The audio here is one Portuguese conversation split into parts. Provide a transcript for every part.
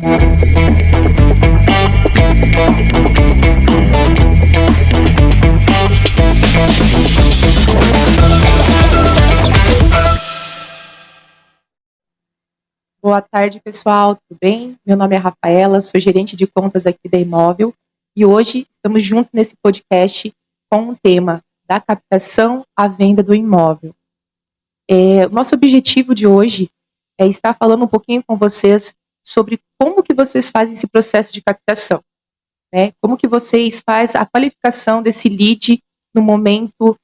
Boa tarde, pessoal, tudo bem? Meu nome é Rafaela, sou gerente de contas aqui da Imóvel e hoje estamos juntos nesse podcast com o tema da captação à venda do imóvel. O nosso objetivo de hoje é estar falando um pouquinho com vocês sobre como que vocês fazem esse processo de captação, né? Como que vocês fazem a qualificação desse lead no momento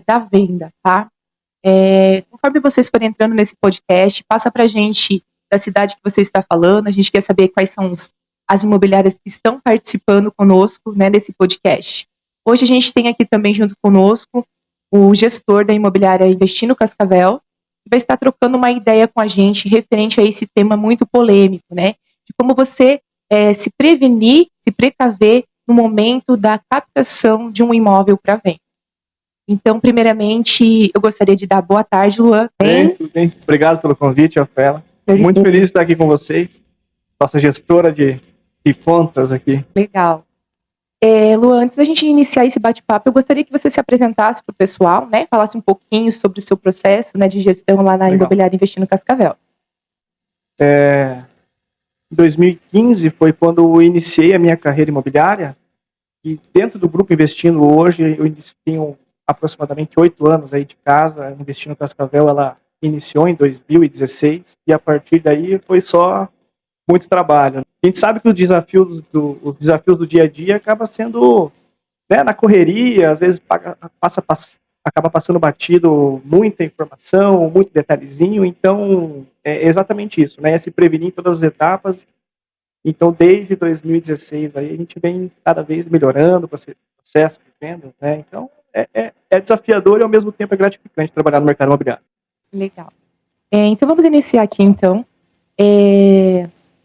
da venda, tá? Conforme vocês forem entrando nesse podcast, passa para a gente da cidade que você está falando, a gente quer saber quais são as imobiliárias que estão participando conosco, né, nesse podcast. Hoje a gente tem aqui também junto conosco o gestor da imobiliária Investindo Cascavel, que vai estar trocando uma ideia com a gente referente a esse tema muito polêmico, né, de como você se prevenir, se precaver no momento da captação de um imóvel para venda. Então, primeiramente, eu gostaria de dar boa tarde, Luan. Tudo bem. Obrigado pelo convite, Rafaela. Muito feliz de estar aqui com vocês, nossa gestora de contas aqui. Legal. Luan, antes da gente iniciar esse bate-papo, eu gostaria que você se apresentasse para o pessoal, né? Falasse um pouquinho sobre o seu processo, né, de gestão lá na Imobiliária Investindo Cascavel. Em 2015 foi quando eu iniciei a minha carreira imobiliária e dentro do grupo Investindo hoje eu tenho aproximadamente 8 anos aí de casa. Investindo Cascavel, ela iniciou em 2016 e a partir daí foi só muito trabalho. A gente sabe que os desafios do dia a dia acaba sendo, né, na correria, às vezes acaba passando batido muita informação, muito detalhezinho, então é exatamente isso, né, é se prevenir em todas as etapas. Então, desde 2016 aí, a gente vem cada vez melhorando o processo de venda, né? Então, é desafiador e ao mesmo tempo é gratificante trabalhar no mercado imobiliário. Legal. Então, vamos iniciar aqui, então.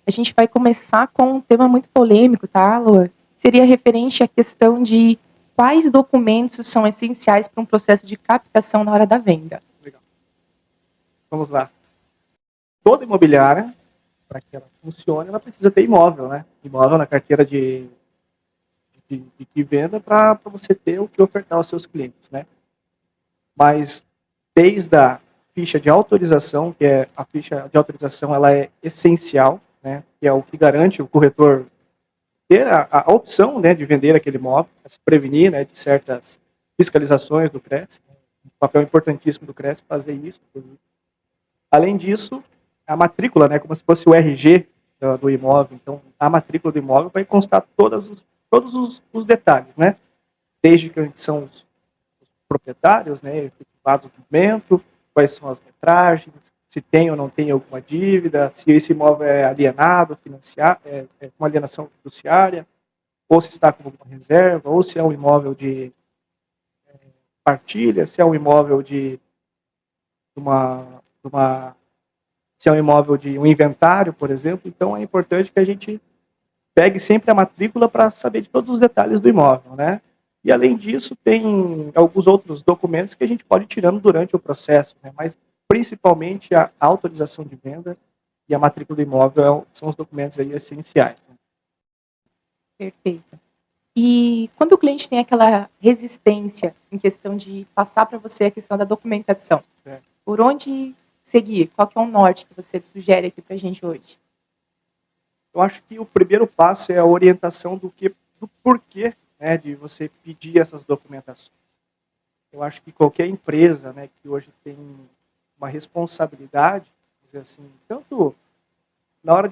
A gente vai começar com um tema muito polêmico, tá, Luan? Seria referente à questão de quais documentos são essenciais para um processo de captação na hora da venda. Legal. Vamos lá. Toda imobiliária, para que ela funcione, ela precisa ter imóvel, né? Imóvel na carteira de venda para você ter o que ofertar aos seus clientes, né? Mas desde a ficha de autorização, que é a ficha de autorização, ela é essencial, né? Que é o que garante o corretor ter a opção, né, de vender aquele imóvel, se prevenir, né, de certas fiscalizações do CRES. Um papel importantíssimo do CRES fazer isso. Além disso, a matrícula, né, como se fosse o RG do imóvel. Então, a matrícula do imóvel vai constar todos os detalhes, né? Desde que são os proprietários, né, efetuado o documento, quais são as metragens, se tem ou não tem alguma dívida, se esse imóvel é alienado, financiado, com alienação fiduciária, ou se está com alguma reserva, ou se é um imóvel de partilha, se é um imóvel de se é um imóvel de um inventário, por exemplo. Então é importante que a gente pegue sempre a matrícula para saber de todos os detalhes do imóvel, né? E além disso, tem alguns outros documentos que a gente pode ir tirando durante o processo, né? Mas principalmente a autorização de venda e a matrícula do imóvel são os documentos aí essenciais. Né? Perfeito. E quando o cliente tem aquela resistência em questão de passar para você a questão da documentação, por onde seguir? Qual que é o norte que você sugere aqui para a gente hoje? Eu acho que o primeiro passo é a orientação do porquê, né, de você pedir essas documentações. Eu acho que qualquer empresa, né, que hoje tem uma responsabilidade, dizer assim, tanto na hora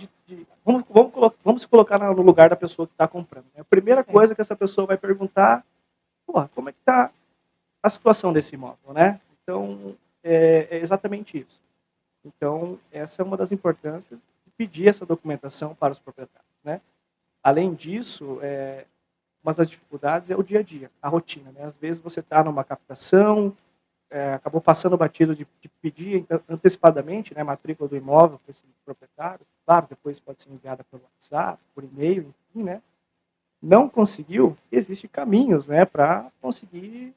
vamos se colocar no lugar da pessoa que está comprando. Né? A primeira coisa que essa pessoa vai perguntar, como é que está a situação desse imóvel, né? Então, é exatamente isso. Então, essa é uma das importâncias de pedir essa documentação para os proprietários, né? Além disso, uma das dificuldades é o dia a dia, a rotina, né? Às vezes você está numa captação, acabou passando batido de pedir antecipadamente, né, matrícula do imóvel para esse proprietário. Claro, depois pode ser enviada pelo WhatsApp, por e-mail, enfim, né? Não conseguiu, existem caminhos, né, para conseguir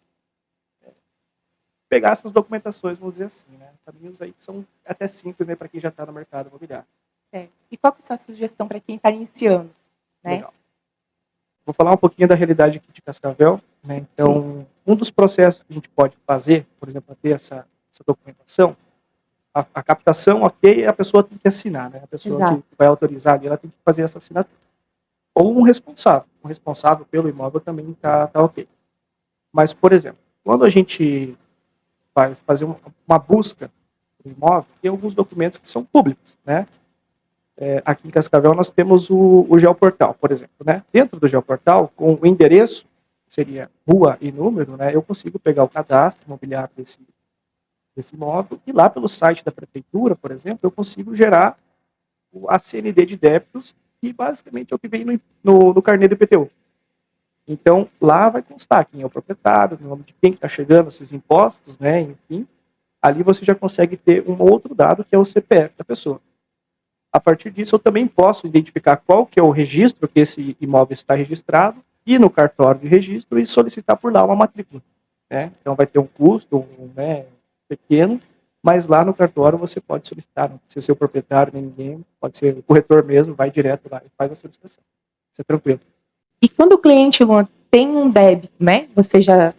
pegar essas documentações, vamos dizer assim, né? Caminhos aí que são até simples, né, para quem já está no mercado imobiliário. Certo. E qual que é a sua sugestão para quem está iniciando, né? Legal. Vou falar um pouquinho da realidade aqui de Cascavel, né? Então, um dos processos que a gente pode fazer, por exemplo, para ter essa documentação, a captação, ok, a pessoa tem que assinar, né? A pessoa Exato. que vai autorizar ali, ela tem que fazer essa assinatura. Ou um responsável pelo imóvel também tá ok. Mas, por exemplo, quando a gente vai fazer uma busca do imóvel, tem alguns documentos que são públicos, né? Aqui em Cascavel nós temos o Geoportal, por exemplo, né? Dentro do Geoportal, com o endereço, seria rua e número, né? Eu consigo pegar o cadastro imobiliário desse imóvel e lá pelo site da prefeitura, por exemplo, eu consigo gerar a CND de débitos, que basicamente é o que vem no carnê do IPTU. Então, lá vai constar quem é o proprietário, o nome de quem está chegando esses impostos, né? Enfim, ali você já consegue ter um outro dado que é o CPF da pessoa. A partir disso, eu também posso identificar qual que é o registro que esse imóvel está registrado, ir no cartório de registro e solicitar por lá uma matrícula, né? Então vai ter um custo, né, pequeno, mas lá no cartório você pode solicitar, não precisa ser o proprietário nem ninguém, pode ser o corretor mesmo, vai direto lá e faz a solicitação. Isso é tranquilo. E quando o cliente, Luan, tem um débito, né? Você já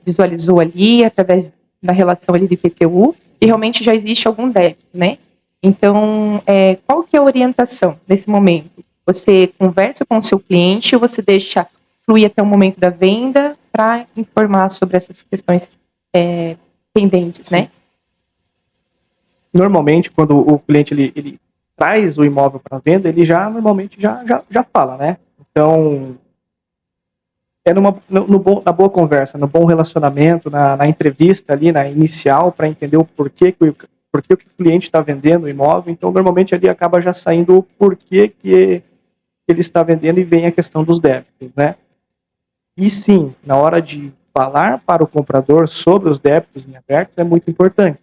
visualizou ali, através da relação ali do IPTU, que realmente já existe algum débito, né? Então, qual que é a orientação nesse momento? Você conversa com o seu cliente ou você deixa fluir até o momento da venda para informar sobre essas questões pendentes, né? Normalmente, quando o cliente ele traz o imóvel para venda, ele normalmente já fala, né? Então, na boa conversa, no bom relacionamento, na entrevista ali, na inicial, para entender o porquê que o cliente está vendendo o imóvel. Então, normalmente ali acaba já saindo o porquê que ele está vendendo e vem a questão dos débitos, né? E sim, na hora de falar para o comprador sobre os débitos em aberto é muito importante,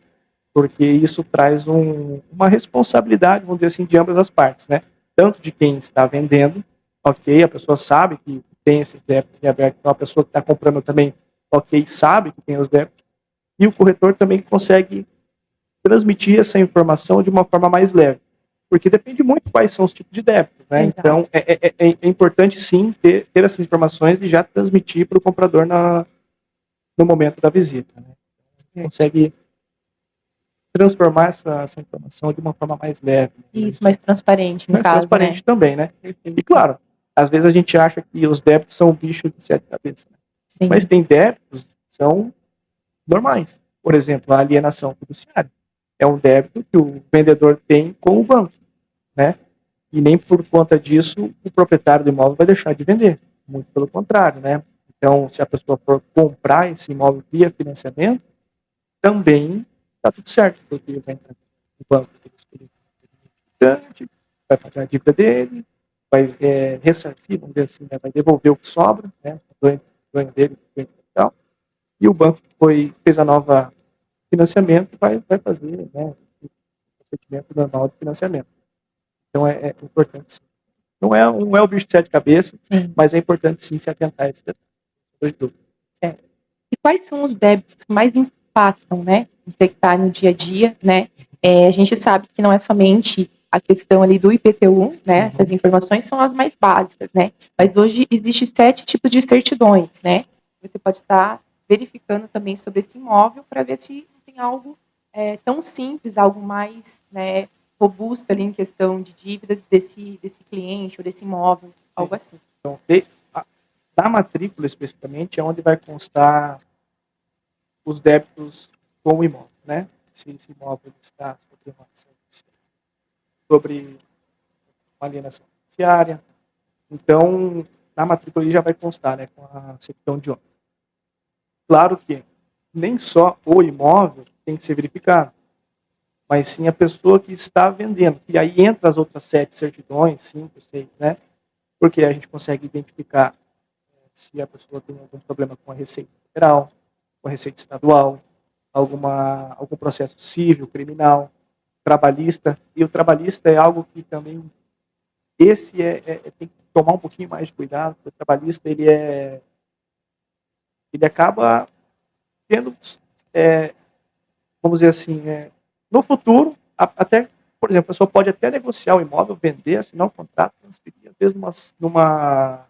porque isso traz uma responsabilidade, vamos dizer assim, de ambas as partes, né? Tanto de quem está vendendo, ok, a pessoa sabe que tem esses débitos em aberto, então a pessoa que está comprando também, ok, sabe que tem os débitos, e o corretor também consegue transmitir essa informação de uma forma mais leve, porque depende muito quais são os tipos de débitos, né? Exato. Então, é importante sim ter essas informações e já transmitir para o comprador no momento da visita, né? Consegue transformar essa informação de uma forma mais leve. Isso, mais transparente, no Mais caso, transparente né? também, né? E claro, às vezes a gente acha que os débitos são bichos de sete cabeças, né? Sim. Mas tem débitos que são normais. Por exemplo, a alienação fiduciária. É um débito que o vendedor tem com o banco, né? E nem por conta disso o proprietário do imóvel vai deixar de vender. Muito pelo contrário, né? Então, se a pessoa for comprar esse imóvel via financiamento, também está tudo certo, porque vai entrar no banco, vai pagar a dívida dele, vai ressarcir, vamos dizer assim, né? Vai devolver o que sobra, né? O ganho dele, o ganho capital, e o banco que fez a nova financiamento vai fazer, né, o procedimento normal de financiamento. Então é importante sim. Não é o bicho de sete cabeças, Sim. mas é importante sim se atentar a esse detalhe. Certo. E quais são os débitos que mais impactam, né, você que está no dia a dia, né? A gente sabe que não é somente a questão ali do IPTU, né? Essas informações são as mais básicas, né? Mas hoje existe 7 tipos de certidões, né? Você pode estar verificando também sobre esse imóvel para ver se não tem algo tão simples, algo mais, né, robusto ali em questão de dívidas desse cliente ou desse imóvel, algo assim. Então, na matrícula especificamente é onde vai constar os débitos com o imóvel, né? Se esse imóvel está sobre uma alienação fiduciária. Então, na matrícula ele já vai constar, né, com a certidão de ônibus. Claro que nem só o imóvel tem que ser verificado, mas sim a pessoa que está vendendo. E aí entra as outras 7 certidões, 5, 6, né? Porque a gente consegue identificar se a pessoa tem algum problema com a Receita Federal, com a Receita Estadual, algum processo civil, criminal, trabalhista. E o trabalhista é algo que também tem que tomar um pouquinho mais de cuidado, porque o trabalhista ele acaba tendo, vamos dizer assim, no futuro, até por exemplo, a pessoa pode até negociar o imóvel, vender, assinar um contrato, transferir, às vezes uma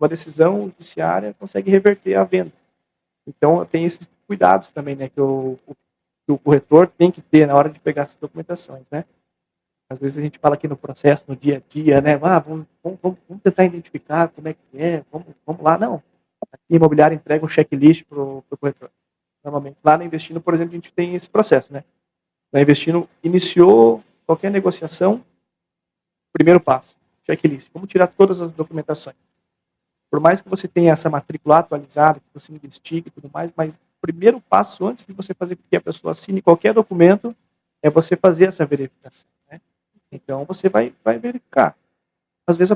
decisão judiciária consegue reverter a venda. Então tem esses cuidados também, né, que o corretor tem que ter na hora de pegar essas documentações, né. Às vezes a gente fala aqui no processo, no dia a dia, né, vamos tentar identificar como é que é, vamos lá, não. Aqui a imobiliária entrega um checklist para o corretor. Normalmente lá na Investindo, por exemplo, a gente tem esse processo, né. Na Investindo, iniciou qualquer negociação, primeiro passo, checklist. Vamos tirar todas as documentações. Por mais que você tenha essa matrícula atualizada, que você investigue e tudo mais, mas o primeiro passo antes de você fazer com que a pessoa assine qualquer documento, é você fazer essa verificação, né. Então você vai verificar. Às vezes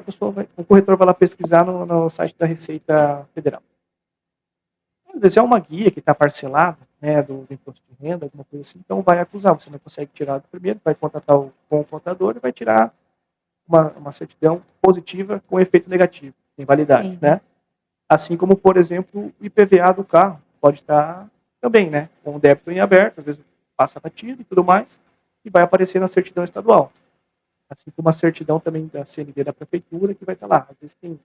o corretor vai lá pesquisar no site da Receita Federal. Às vezes é uma guia que está parcelada, né, do imposto de renda, alguma coisa assim, então vai acusar, você não consegue tirar do primeiro, vai contatar com o contador e vai tirar uma certidão positiva com efeito negativo, tem validade, Sim. né. Assim como, por exemplo, o IPVA do carro, pode estar também, né, com o débito em aberto, às vezes passa batido e tudo mais, e vai aparecer na certidão estadual. Assim como a certidão também da CND da prefeitura, que vai estar lá. Às vezes tem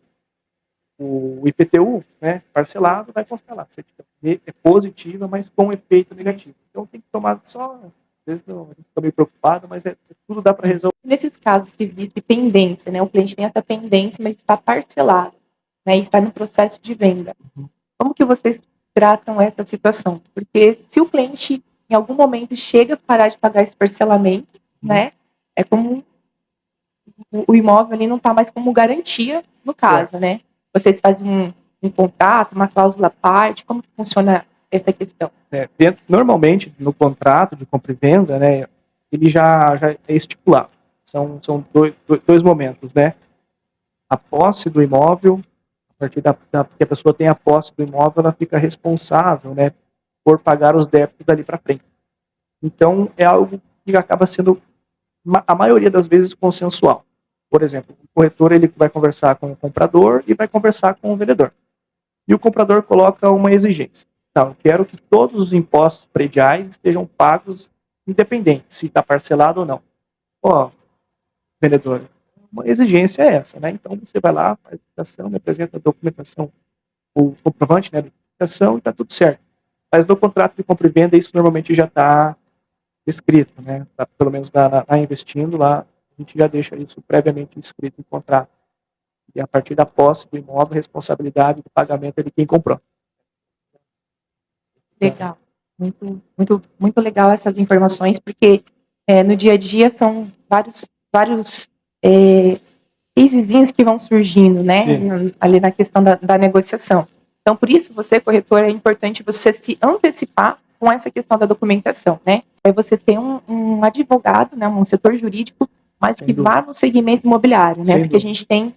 o IPTU, né, parcelado, vai constar lá, certidão é positiva, mas com efeito negativo. Então tem que tomar só, às vezes a gente fica meio preocupado, mas tudo dá para resolver. Nesses casos que existe pendência, né, o cliente tem essa pendência, mas está parcelado, né, e está no processo de venda. Como que vocês tratam essa situação? Porque se o cliente, em algum momento, chega a parar de pagar esse parcelamento, né, é como o imóvel ali não está mais como garantia no caso, né? Vocês fazem um contrato, uma cláusula à parte, como que funciona essa questão? Normalmente, no contrato de compra e venda, né, ele já é estipulado. São dois momentos, né? A posse do imóvel, a partir que a pessoa tem a posse do imóvel, ela fica responsável, né, por pagar os débitos dali para frente. Então, é algo que acaba sendo, a maioria das vezes, consensual. Por exemplo, o corretor ele vai conversar com o comprador e vai conversar com o vendedor. E o comprador coloca uma exigência. Então, eu quero que todos os impostos prediais estejam pagos, independente se está parcelado ou não. Ó, vendedor, uma exigência é essa, né? Então você vai lá, faz a licitação, me apresenta a documentação, o comprovante, né, da licitação e está tudo certo. Mas no contrato de compra e venda isso normalmente já está escrito, né? Tá, pelo menos na Investindo lá, a gente já deixa isso previamente escrito em contrato. E a partir da posse do imóvel, a responsabilidade do pagamento é de quem comprou. Legal. Muito legal essas informações, porque no dia a dia são vários casezinhos que vão surgindo, né? Ali na questão da negociação. Então, por isso, você, corretor, é importante você se antecipar com essa questão da documentação, né? É você ter um advogado, né, um setor jurídico, mas que vá no segmento imobiliário, né? Porque a gente tem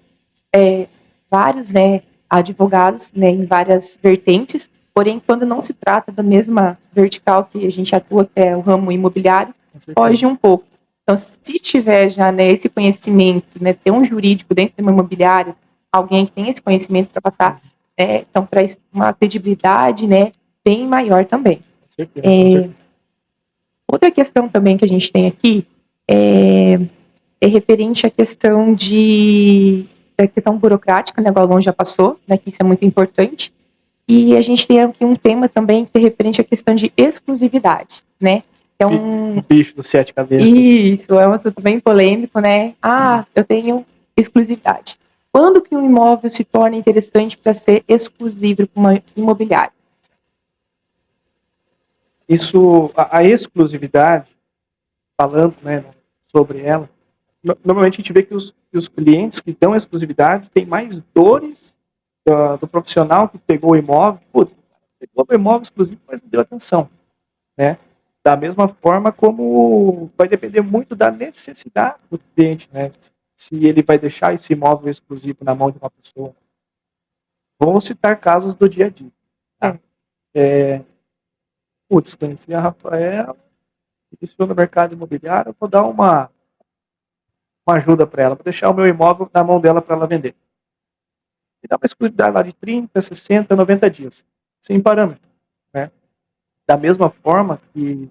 vários, né, advogados, né, em várias vertentes, porém, quando não se trata da mesma vertical que a gente atua, que é o ramo imobiliário, foge um pouco. Então, se tiver já, né, esse conhecimento, né, ter um jurídico dentro do imobiliário, alguém que tem esse conhecimento para passar, então traz uma credibilidade, né, bem maior também. Com certeza. Outra questão também que a gente tem aqui é referente à questão da questão burocrática, né, o Galvão já passou, né, que isso é muito importante. E a gente tem aqui um tema também que é referente à questão de exclusividade, né? É um bicho dos 7 cabeças. Isso, é um assunto bem polêmico, né? Eu tenho exclusividade. Quando que um imóvel se torna interessante para ser exclusivo para uma imobiliária? Isso, a exclusividade, falando, né, sobre ela, normalmente a gente vê que os clientes que dão exclusividade têm mais dores do profissional que pegou o imóvel. Putz, pegou o imóvel exclusivo, mas não deu atenção, né? Da mesma forma como vai depender muito da necessidade do cliente, né? Se ele vai deixar esse imóvel exclusivo na mão de uma pessoa. Vou citar casos do dia a dia. Tá? Conheci a Rafaela, iniciou no mercado imobiliário, vou dar uma ajuda para ela, vou deixar o meu imóvel na mão dela para ela vender. E dá uma exclusividade lá de 30, 60, 90 dias, sem parâmetro, né? Da mesma forma que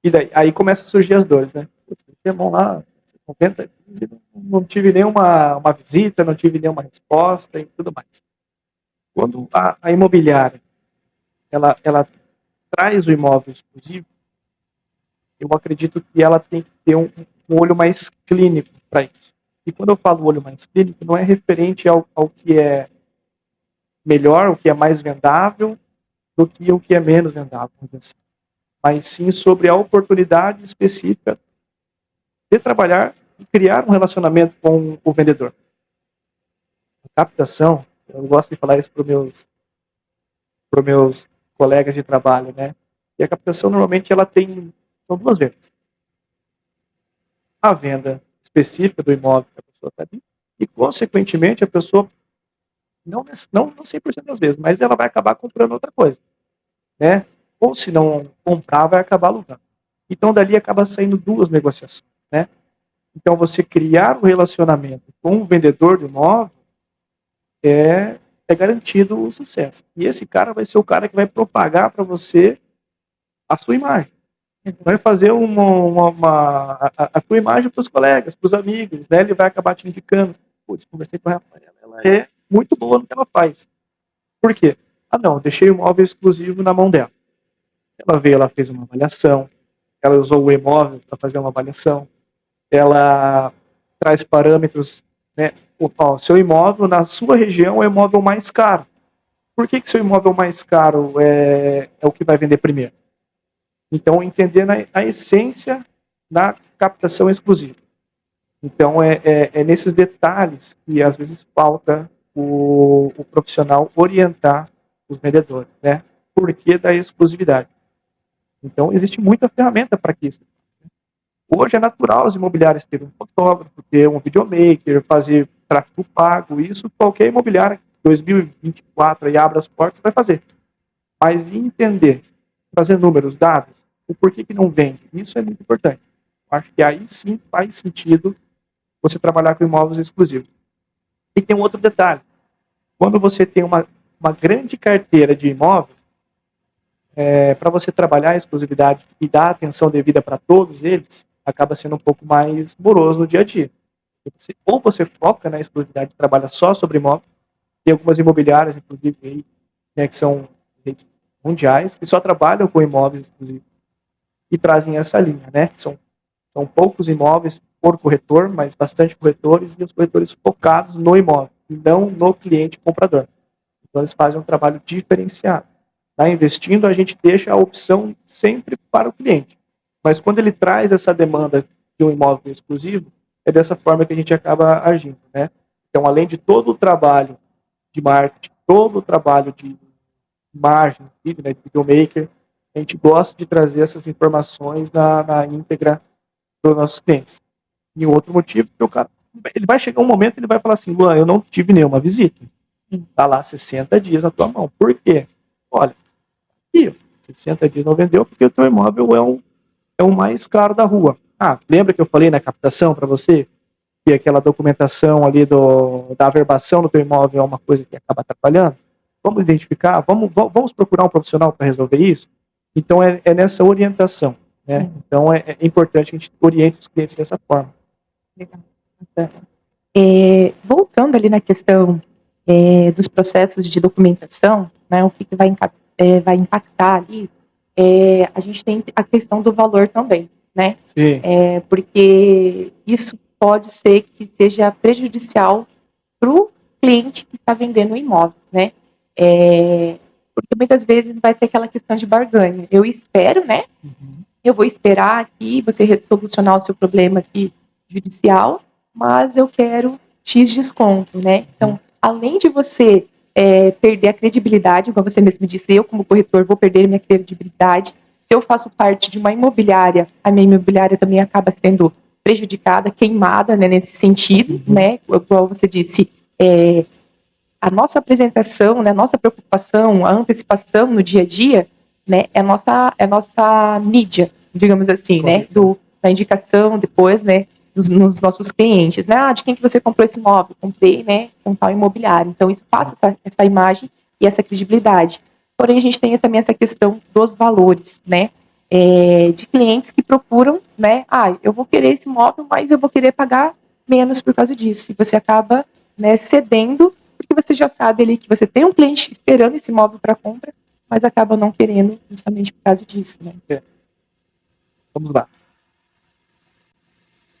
daí, aí começa a surgir as dores, né? Putz, tem a mão lá, 90 dias e não tive nenhuma uma visita, não tive nenhuma resposta e tudo mais. Quando a imobiliária, ela traz o imóvel exclusivo, eu acredito que ela tem que ter um olho mais clínico para isso. E quando eu falo olho mais clínico, não é referente ao que é melhor, o que é mais vendável, do que o que é menos vendável, assim, mas sim sobre a oportunidade específica de trabalhar e criar um relacionamento com o vendedor. A captação, eu gosto de falar isso para os meus colegas de trabalho, né? E a captação normalmente ela são duas vendas. A venda específica do imóvel que a pessoa está ali e, consequentemente, a pessoa, não 100% das vezes, mas ela vai acabar comprando outra coisa, né? Ou se não comprar, vai acabar alugando. Então, dali acaba saindo duas negociações, né? Então, você criar um relacionamento com o vendedor do imóvel é garantido o sucesso. E esse cara vai ser o cara que vai propagar para você a sua imagem. Vai fazer a tua imagem para os colegas, para os amigos, né? Ele vai acabar te indicando. Putz, conversei com a Rafaela, ela é muito boa no que ela faz. Por quê? Ah, não, deixei o imóvel exclusivo na mão dela. Ela veio, ela fez uma avaliação, ela usou o imóvel para fazer uma avaliação, ela traz parâmetros, né? O seu imóvel, na sua região, é o imóvel mais caro. Por que seu imóvel mais caro é o que vai vender primeiro? Então, entender a essência da captação exclusiva. Então, é nesses detalhes que, às vezes, falta o profissional orientar os vendedores, né? Por que da exclusividade? Então, existe muita ferramenta para isso. Hoje é natural as imobiliárias terem um fotógrafo, ter um videomaker, fazer tráfego pago, isso qualquer imobiliária 2024 aí abre as portas vai fazer. Mas entender, trazer números, dados, o porquê que não vende, isso é muito importante. Eu acho que aí sim faz sentido você trabalhar com imóveis exclusivos. E tem um outro detalhe, quando você tem uma grande carteira de imóveis, para você trabalhar a exclusividade e dar atenção devida para todos eles, acaba sendo um pouco mais moroso no dia a dia. Ou você foca na exclusividade e trabalha só sobre imóvel, tem algumas imobiliárias, inclusive, né, que são redes mundiais, que só trabalham com imóveis exclusivos e trazem essa linha, né? São poucos imóveis por corretor, mas bastante corretores, e os corretores focados no imóvel, e não no cliente comprador. Então, eles fazem um trabalho diferenciado. Tá? Investindo, a gente deixa a opção sempre para o cliente. Mas quando ele traz essa demanda de um imóvel exclusivo, é dessa forma que a gente acaba agindo, né? Então, além de todo o trabalho de marketing, todo o trabalho de margem, né, de videomaker, a gente gosta de trazer essas informações na íntegra para os nossos clientes. E outro motivo que o cara, ele vai chegar um momento, ele vai falar assim, Luan, eu não tive nenhuma visita. Está lá 60 dias na tua mão. Por quê? Olha, aqui, 60 dias não vendeu porque o teu imóvel é o mais caro da rua. Ah, lembra que eu falei na captação para você? Que aquela documentação ali da averbação do teu imóvel é uma coisa que acaba atrapalhando? Vamos identificar, vamos procurar um profissional para resolver isso? Então, é nessa orientação, né? Então, é importante que a gente oriente os clientes dessa forma. Voltando ali na questão dos processos de documentação, né, o que vai impactar ali, a gente tem a questão do valor também, né? Sim. Porque isso pode ser que seja prejudicial para o cliente que está vendendo o imóvel, né? Porque muitas vezes vai ter aquela questão de barganha. Eu espero, né? Eu vou esperar aqui você solucionar o seu problema aqui judicial, mas eu quero X desconto, né? Então, além de você perder a credibilidade, como você mesmo disse, eu como corretor vou perder minha credibilidade. Se eu faço parte de uma imobiliária, a minha imobiliária também acaba sendo prejudicada, queimada, né, nesse sentido, né? Igual você disse, a nossa apresentação, né, a nossa preocupação, a antecipação no dia a dia, né, é a nossa mídia, digamos assim, né, da indicação depois, né, nos nossos clientes, né, de quem que você comprou esse imóvel? Comprei, né, com tal imobiliário. Então, isso passa essa imagem e essa credibilidade. Porém, a gente tem também essa questão dos valores, né, de clientes que procuram, né? Eu vou querer esse imóvel, mas eu vou querer pagar menos por causa disso. E você acaba, né, cedendo, porque você já sabe ali que você tem um cliente esperando esse imóvel para compra, mas acaba não querendo justamente por causa disso, né? Vamos lá.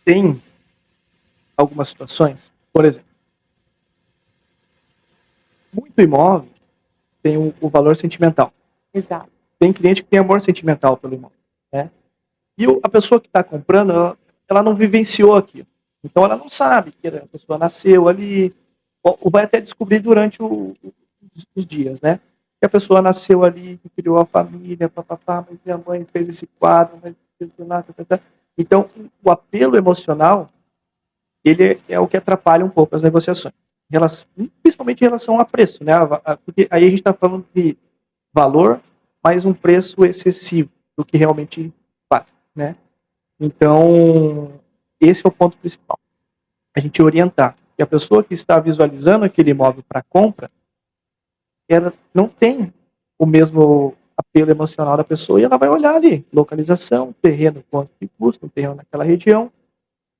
Tem algumas situações, por exemplo, muito imóvel tem o valor sentimental. Exato. Tem cliente que tem amor sentimental pelo imóvel, né? E a pessoa que está comprando, ela não vivenciou aquilo. Então ela não sabe que a pessoa nasceu ali, ou vai até descobrir durante os dias, né? Que a pessoa nasceu ali, que criou a família, papapá, mas minha mãe fez esse quadro, mas nada, então o apelo emocional, ele é o que atrapalha um pouco as negociações, principalmente em relação a preço, né? Porque aí a gente está falando de valor, mais um preço excessivo do que realmente vale, né? Então, esse é o ponto principal. A gente orientar que a pessoa que está visualizando aquele imóvel para compra, ela não tem o mesmo apelo emocional da pessoa e ela vai olhar ali, localização, terreno, quanto que custa, um terreno naquela região,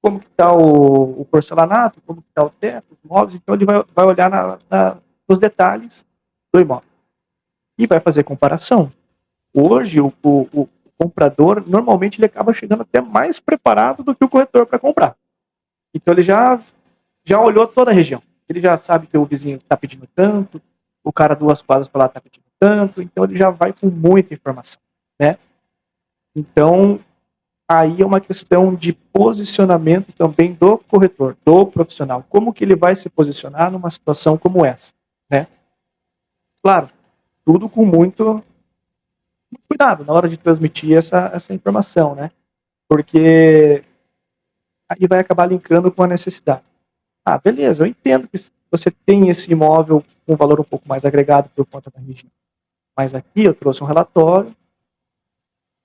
como que está o porcelanato, como que está o teto, os móveis, então ele vai olhar nos detalhes do imóvel e vai fazer comparação. Hoje, o comprador, normalmente, ele acaba chegando até mais preparado do que o corretor para comprar. Então, ele já olhou toda a região. Ele já sabe que o vizinho está pedindo tanto, o cara 2 quadras para lá está pedindo tanto, então ele já vai com muita informação, né? Então, aí é uma questão de posicionamento também do corretor, do profissional. Como que ele vai se posicionar numa situação como essa, né? Claro, tudo com muito cuidado na hora de transmitir essa informação, né? Porque aí vai acabar linkando com a necessidade. Beleza, eu entendo que você tem esse imóvel com valor um pouco mais agregado por conta da região. Mas aqui eu trouxe um relatório,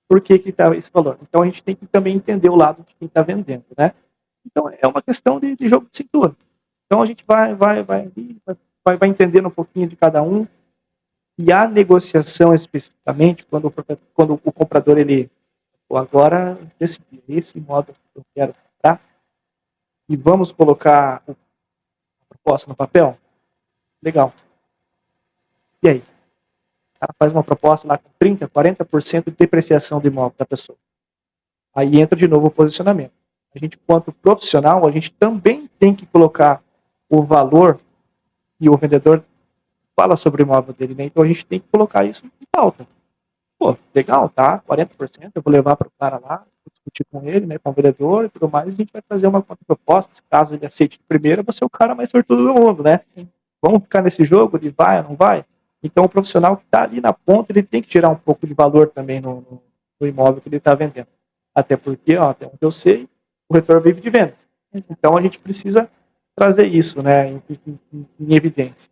por que está esse valor? Então a gente tem que também entender o lado de quem está vendendo, né? Então é uma questão de jogo de cintura. Então a gente vai entendendo um pouquinho de cada um, e a negociação especificamente, quando o comprador ele, agora decidi, esse imóvel que eu quero comprar, e vamos colocar a proposta no papel? Legal. E aí? O cara faz uma proposta lá com 30%, 40% de depreciação do imóvel da pessoa. Aí entra de novo o posicionamento. A gente, quanto profissional, a gente também tem que colocar o valor e o vendedor fala sobre o imóvel dele, né? Então a gente tem que colocar isso em pauta. Pô, legal, tá? 40%, eu vou levar para o cara lá, vou discutir com ele, né, com o vendedor e tudo mais, a gente vai fazer uma contraproposta, caso ele aceite de primeira, você é o cara mais sortudo do mundo, né? Sim. Vamos ficar nesse jogo de vai ou não vai? Então o profissional que está ali na ponta, ele tem que tirar um pouco de valor também no imóvel que ele está vendendo. Até porque, até onde eu sei, o retorno vive de vendas. Então a gente precisa trazer isso, né, em evidência.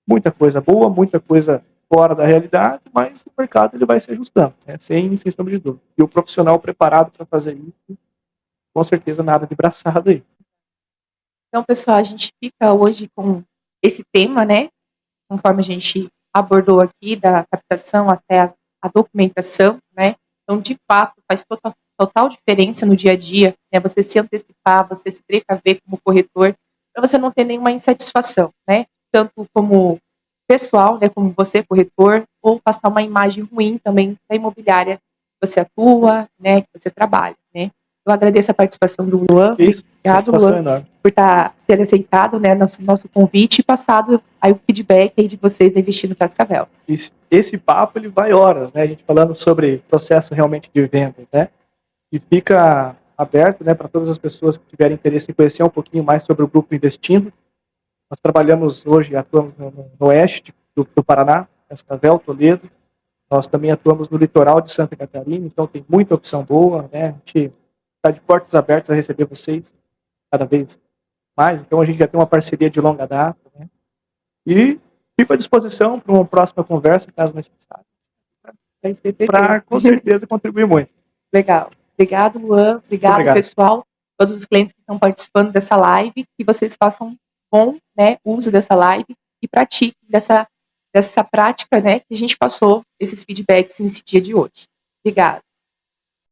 Muita coisa boa, muita coisa fora da realidade, mas o mercado ele vai se ajustando, né? sem sombra de dúvida. E o profissional preparado para fazer isso, com certeza nada de braçada aí. Então, pessoal, a gente fica hoje com esse tema, né? Conforme a gente abordou aqui, da captação até a documentação, né? Então, de fato, faz total diferença no dia a dia, né? Você se antecipar, você se precaver como corretor, para você não ter nenhuma insatisfação, né? Tanto como pessoal, né? Como você, corretor, ou passar uma imagem ruim também da imobiliária que você atua, né? Que você trabalha, né? Eu agradeço a participação do Luan. Isso, obrigado, Luan, enorme, por ter aceitado, né, nosso convite e passado aí o feedback aí de vocês da Investindo Cascavel. Esse papo ele vai horas, né? A gente falando sobre processo realmente de vendas, né? E fica aberto, né, para todas as pessoas que tiverem interesse em conhecer um pouquinho mais sobre o Grupo Investindo. Nós trabalhamos hoje, atuamos no oeste do Paraná, Cascavel, Toledo. Nós também atuamos no litoral de Santa Catarina, então tem muita opção boa, né? A gente está de portas abertas a receber vocês cada vez mais. Então a gente já tem uma parceria de longa data, né? E fico à disposição para uma próxima conversa, caso necessário, para com certeza contribuir muito. Legal. Obrigado, Luan. Obrigado, pessoal. Todos os clientes que estão participando dessa live, que vocês façam bom, né, uso dessa live e pratiquem dessa prática, né, que a gente passou esses feedbacks nesse dia de hoje. Obrigada.